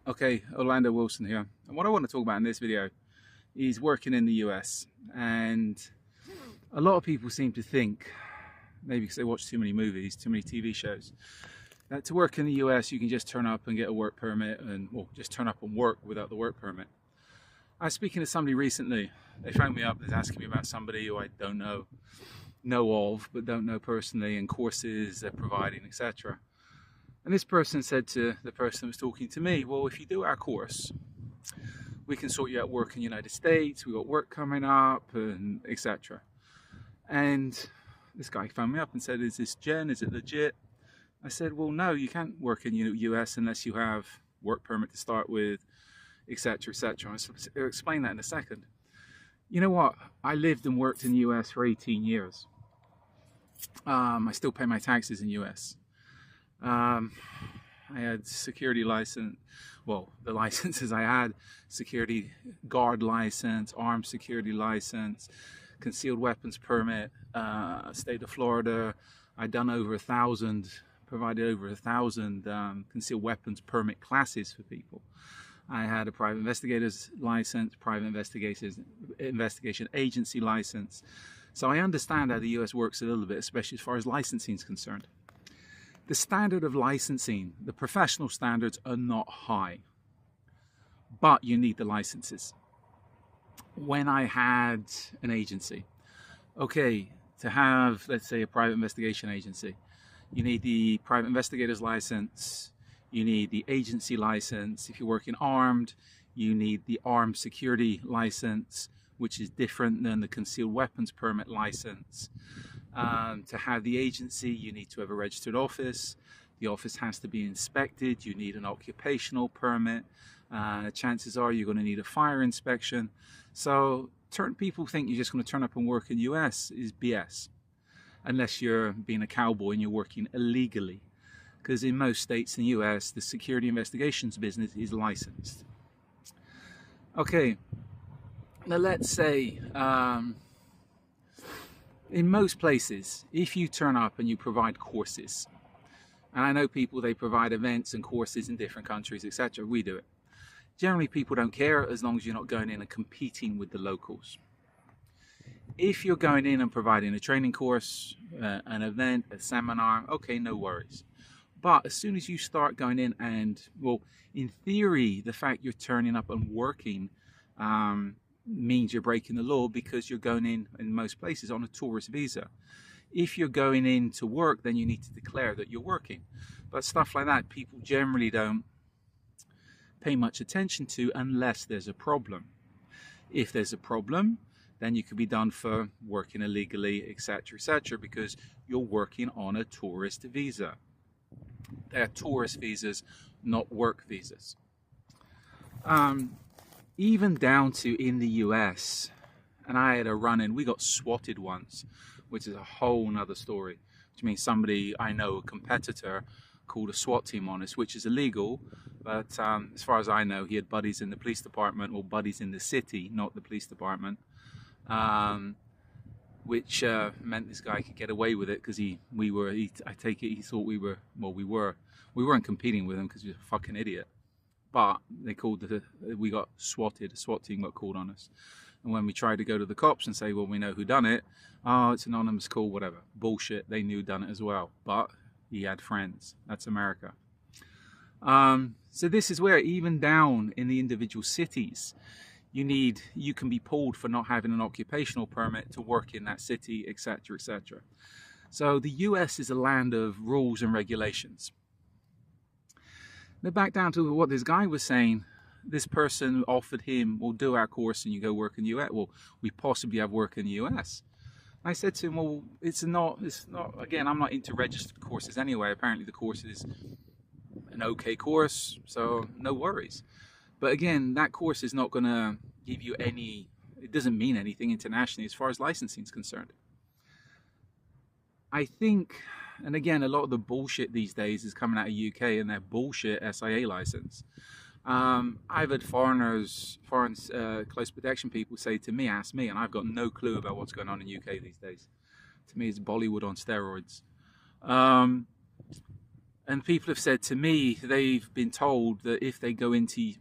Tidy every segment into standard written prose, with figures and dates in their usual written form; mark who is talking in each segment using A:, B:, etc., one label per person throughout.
A: Okay, Orlando Wilson here. And what I want to talk about in this video is working in the US. And a lot of people seem to think, maybe because they watch too many movies, too many TV shows, that to work in the US you can just turn up and get a work permit and, well, just turn up and work without the work permit. I was speaking to somebody recently. They phoned me up, they're asking me about somebody who I don't know of, but don't know personally, and courses they're providing, etc. And this person said to the person who was talking to me, well, if you do our course, we can sort you out work in the United States, we've got work coming up, and etc. And this guy phoned me up and said, is this Jen? Is it legit? I said, well, no, you can't work in the US unless you have work permit to start with, etc., etc. I'll explain that in a second. You know what? I lived and worked in the US for 18 years. I still pay my taxes in the US. I had security license, well, the licenses I had: security guard license, armed security license, concealed weapons permit, state of Florida. I'd done over 1,000, provided over 1,000 concealed weapons permit classes for people. I had a private investigator's license, private investigation agency license. So I understand how the US works a little bit, especially as far as licensing is concerned. The standard of licensing, the professional standards, are not high, but you need the licenses. When I had an agency, okay, to have, let's say, a private investigation agency, you need the private investigator's license, you need the agency license. If you're working armed, you need the armed security license, which is different than the concealed weapons permit license. To have the agency, you need to have a registered office. The office has to be inspected. You need an occupational permit. Chances are you're going to need a fire inspection. So people think you're just going to turn up and work in the US is BS, unless you're being a cowboy and you're working illegally. Because in most states in the US, the security investigations business is licensed. Okay, now let's say in most places, if you turn up and you provide courses, and I know people, they provide events and courses in different countries, etc. We do it. Generally, people don't care as long as you're not going in and competing with the locals. If you're going in and providing a training course, an event, a seminar, okay, no worries. But as soon as you start going in and, well, in theory, the fact you're turning up and working means you're breaking the law, because you're going in most places on a tourist visa. If you're going in to work, then you need to declare that you're working. But stuff like that, people generally don't pay much attention to unless there's a problem. If there's a problem, then you could be done for working illegally, etc., etc., because you're working on a tourist visa. They're tourist visas, not work visas. Even down to in the US, and I had a run-in, we got swatted once, which is a whole nother story, which means somebody I know, a competitor, called a SWAT team on us, which is illegal, but as far as I know, he had buddies in the police department, or buddies in the city, not the police department, which meant this guy could get away with it, because I take it he thought we weren't competing with him because he was a fucking idiot. But they we got swatted, a SWAT team got called on us. And when we tried to go to the cops and say, well, we know who done it, oh, it's anonymous call, whatever. Bullshit, they knew who done it as well. But he had friends. That's America. So this is where, even down in the individual cities, you can be pulled for not having an occupational permit to work in that city, etc., etc. So the US is a land of rules and regulations. Now back down to what this guy was saying. This person offered him, we'll do our course and you go work in the US. Well, we possibly have work in the US. I said to him, well, it's not, again, I'm not into registered courses anyway. Apparently the course is an okay course, so no worries. But again, that course is not going to give you it doesn't mean anything internationally as far as licensing is concerned. I think, and again, a lot of the bullshit these days is coming out of UK and their bullshit SIA license. I've had foreign close protection people say to me, ask me, and I've got no clue about what's going on in UK these days. To me, it's Bollywood on steroids. And people have said to me, they've been told that if they go into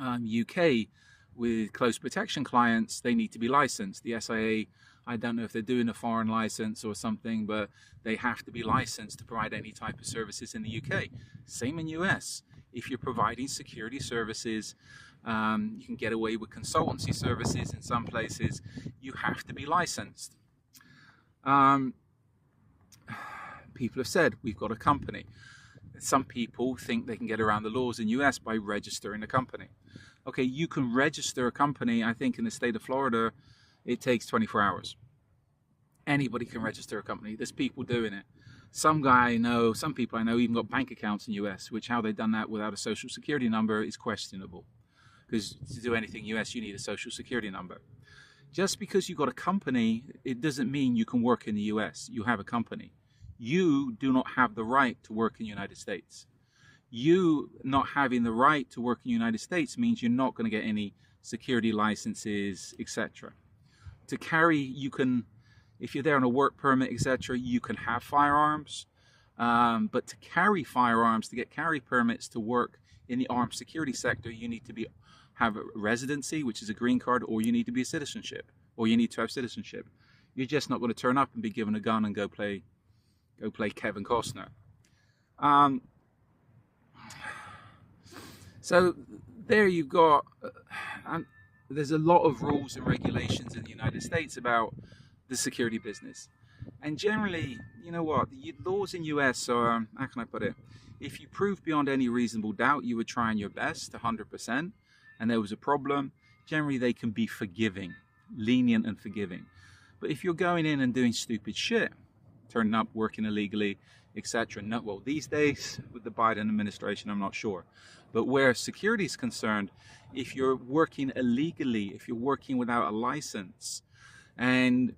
A: UK with close protection clients, they need to be licensed. The SIA, I don't know if they're doing a foreign license or something, but they have to be licensed to provide any type of services in the UK. Same in US. If you're providing security services, you can get away with consultancy services in some places. You have to be licensed. People have said, we've got a company. Some people think they can get around the laws in US by registering a company. Okay, you can register a company. I think in the state of Florida, it takes 24 hours. Anybody can register a company. There's people doing it. Some people I know even got bank accounts in US, which how they've done that without a social security number is questionable. Because to do anything US, you need a social security number. Just because you've got a company, it doesn't mean you can work in the US. You have a company. You do not have the right to work in the United States. You not having the right to work in the United States means you're not going to get any security licenses, etc. To carry, you can, if you're there on a work permit, etc., you can have firearms. But to carry firearms, to get carry permits to work in the armed security sector, you need to have a residency, which is a green card, or you need to be a citizenship, or you need to have citizenship. You're just not going to turn up and be given a gun and go play Kevin Costner. So there you've got, there's a lot of rules and regulations in the United States about the security business. And generally, you know what, the laws in US are, how can I put it, if you prove beyond any reasonable doubt you were trying your best, 100%, and there was a problem, generally they can be forgiving, lenient and forgiving. But if you're going in and doing stupid shit, turning up, working illegally, etc. Well, these days, with the Biden administration, I'm not sure. But where security is concerned, if you're working illegally, if you're working without a license, and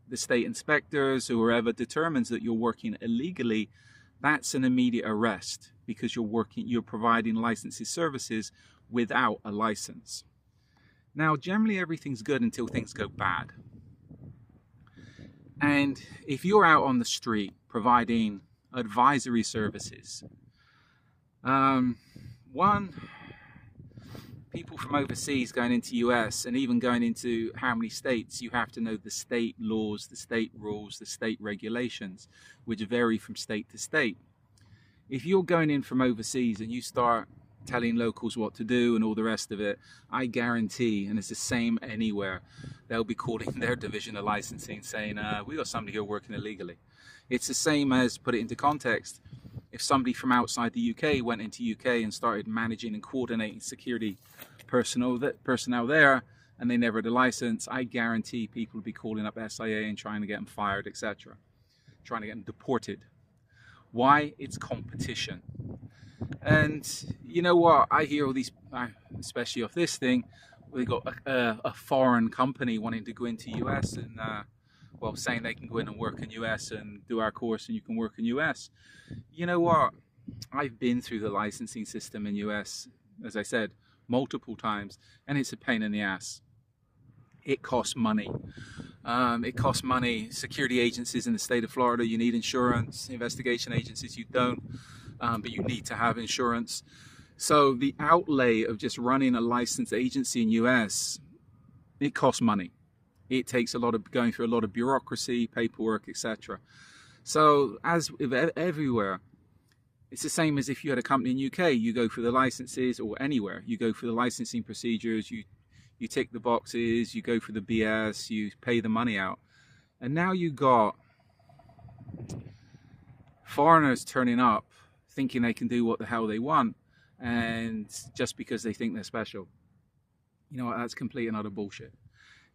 A: the state inspectors or whoever determines that you're working illegally, that's an immediate arrest because you're providing licensed services without a license. Now, generally everything's good until things go bad. And if you're out on the street providing advisory services, people from overseas going into US and even going into how many states, you have to know the state laws, the state rules, the state regulations, which vary from state to state. If you're going in from overseas and you start telling locals what to do and all the rest of it, I guarantee, and it's the same anywhere, they'll be calling their division of licensing saying, we got somebody here working illegally. It's the same as, put it into context, if somebody from outside the UK went into UK and started managing and coordinating security personnel there, and they never had a license, I guarantee people would be calling up SIA and trying to get them fired, etc. Trying to get them deported. Why? It's competition. And you know what? I hear all these, especially off this thing, we got a foreign company wanting to go into US and, well, saying they can go in and work in US and do our course and you can work in US. You know what? I've been through the licensing system in US, as I said, multiple times, and it's a pain in the ass. It costs money. It costs money. Security agencies in the state of Florida, you need insurance. Investigation agencies, you don't, but you need to have insurance. So the outlay of just running a licensed agency in US, it costs money. It takes a lot of going through a lot of bureaucracy, paperwork, etc. So as everywhere, it's the same as if you had a company in UK, you go through the licenses, or anywhere, you go through the licensing procedures, you tick the boxes, you go through the BS, you pay the money out. And now you got foreigners turning up thinking they can do what the hell they want, and just because they think they're special. You know what, that's complete and utter bullshit.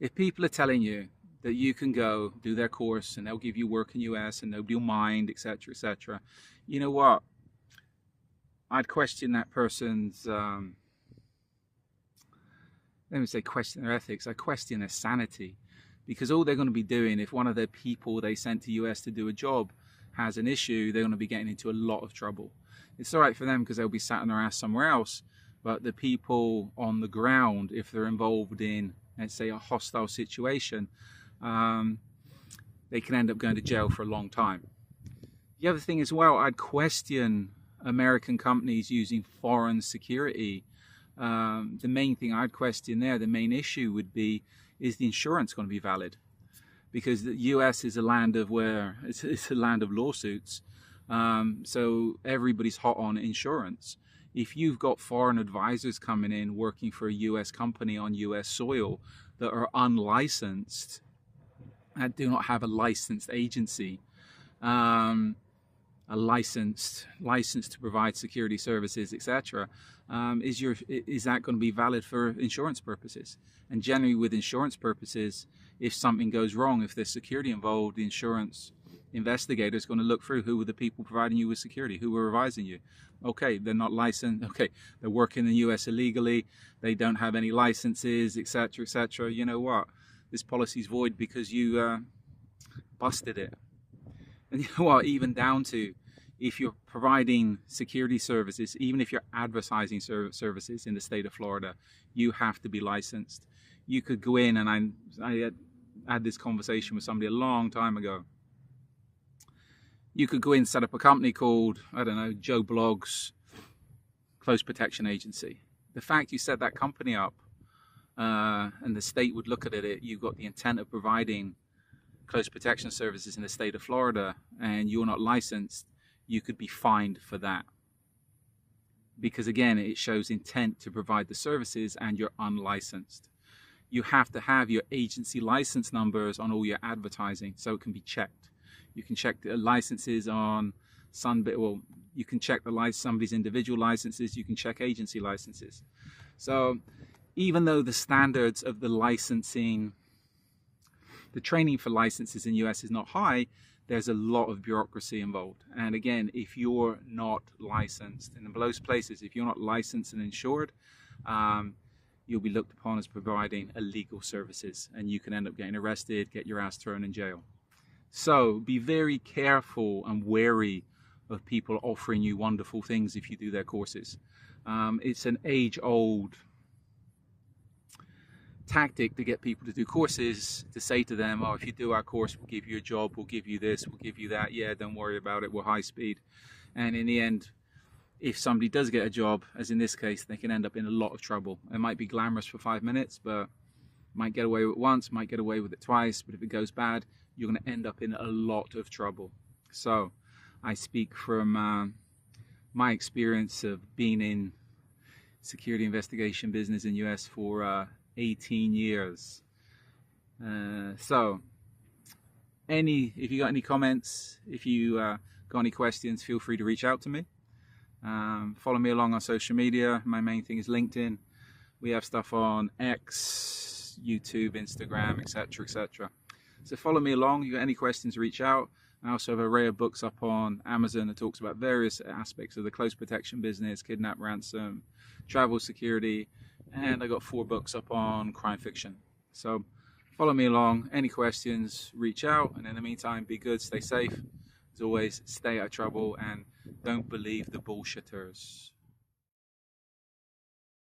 A: If people are telling you that you can go do their course and they'll give you work in US and nobody will mind, etc., etc., you know what? I'd question that person's, let me say question their ethics, I question their sanity. Because all they're going to be doing, if one of their people they sent to US to do a job has an issue, they're going to be getting into a lot of trouble. It's all right for them because they'll be sat on their ass somewhere else, but the people on the ground, if they're involved in, let's say, a hostile situation, they can end up going to jail for a long time. The other thing as well, I'd question American companies using foreign security. The main thing I'd question there, the main issue would be, is the insurance going to be valid? Because the US is a land of it's a land of lawsuits. So everybody's hot on insurance. If you've got foreign advisors coming in working for a US company on US soil that are unlicensed and do not have a licensed agency, a license to provide security services, etc., is that going to be valid for insurance purposes? And generally, with insurance purposes, if something goes wrong, if there's security involved, the insurance investigator is going to look through who were the people providing you with security, who were advising you. Okay, they're not licensed. Okay, they're working in the US illegally. They don't have any licenses, etc., etc. You know what? This policy's void because you busted it. And you know what? Even down to, if you're providing security services, even if you're advertising services in the state of Florida, you have to be licensed. You could go in, and I had this conversation with somebody a long time ago. You could go in and set up a company called, I don't know, Joe Blogg's Close Protection Agency. The fact you set that company up and the state would look at it, you've got the intent of providing close protection services in the state of Florida and you're not licensed, you could be fined for that. Because again, it shows intent to provide the services and you're unlicensed. You have to have your agency license numbers on all your advertising so it can be checked. You can check the licenses on you can check somebody's individual licenses, you can check agency licenses. So even though the standards of the licensing, the training for licenses in the US is not high, there's a lot of bureaucracy involved. And again, if you're not licensed, in most places, if you're not licensed and insured, you'll be looked upon as providing illegal services and you can end up getting arrested, get your ass thrown in jail. So be very careful and wary of people offering you wonderful things if you do their courses. It's an age-old tactic to get people to do courses, to say to them, oh, if you do our course, we'll give you a job, we'll give you this, we'll give you that. Yeah, don't worry about it, we're high speed. And in the end, if somebody does get a job, as in this case, they can end up in a lot of trouble. It might be glamorous for 5 minutes, but might get away with it once, might get away with it twice, but if it goes bad, you're going to end up in a lot of trouble. So I speak from my experience of being in security investigation business in US for 18 years. So if you got any comments, if you got any questions, feel free to reach out to me. Follow me along on social media. My main thing is LinkedIn. We have stuff on X, YouTube, Instagram, etc., etc. So follow me along. If you got any questions, reach out. I also have an array of books up on Amazon that talks about various aspects of the close protection business, kidnap, ransom, travel security, and I got 4 books up on crime fiction. So follow me along. Any questions, reach out. And in the meantime, be good, stay safe. As always, stay out of trouble and don't believe the bullshitters.